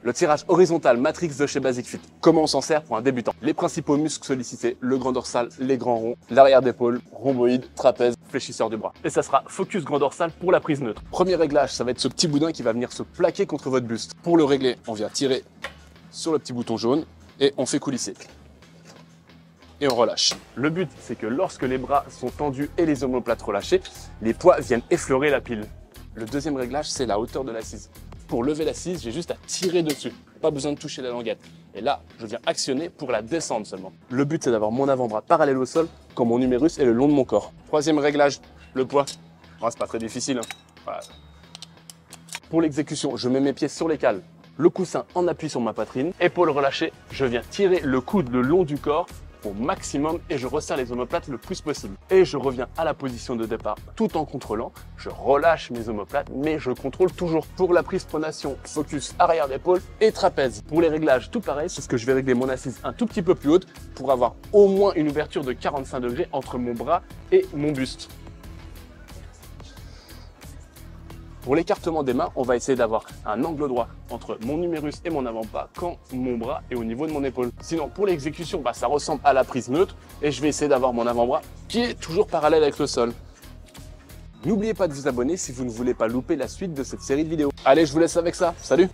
Le tirage horizontal Matrix de chez Basic Fit. Comment on s'en sert pour un débutant? Les principaux muscles sollicités, le grand dorsal, les grands ronds, l'arrière d'épaule, rhomboïde, trapèze, fléchisseur du bras. Et ça sera focus grand dorsal pour la prise neutre. Premier réglage, ça va être ce petit boudin qui va venir se plaquer contre votre buste. Pour le régler, on vient tirer sur le petit bouton jaune et on fait coulisser. Et on relâche. Le but, c'est que lorsque les bras sont tendus et les omoplates relâchées, les poids viennent effleurer la pile. Le deuxième réglage, c'est la hauteur de l'assise. Pour lever l'assise, j'ai juste à tirer dessus. Pas besoin de toucher la languette. Et là, je viens actionner pour la descendre seulement. Le but, c'est d'avoir mon avant-bras parallèle au sol quand mon numérus est le long de mon corps. Troisième réglage, le poids. Oh, c'est pas très difficile, hein. Voilà. Pour l'exécution, je mets mes pieds sur les cales, le coussin en appui sur ma poitrine, épaules relâchées, je viens tirer le coude le long du corps au maximum et je resserre les omoplates le plus possible. Et je reviens à la position de départ tout en contrôlant. Je relâche mes omoplates, mais je contrôle toujours. Pour la prise pronation, focus arrière d'épaule et trapèze. Pour les réglages, tout pareil, c'est ce que je vais régler mon assise un tout petit peu plus haute pour avoir au moins une ouverture de 45 degrés entre mon bras et mon buste. Pour l'écartement des mains, on va essayer d'avoir un angle droit entre mon numérus et mon avant-bras quand mon bras est au niveau de mon épaule. Sinon, pour l'exécution, ça ressemble à la prise neutre et je vais essayer d'avoir mon avant-bras qui est toujours parallèle avec le sol. N'oubliez pas de vous abonner si vous ne voulez pas louper la suite de cette série de vidéos. Allez, je vous laisse avec ça. Salut!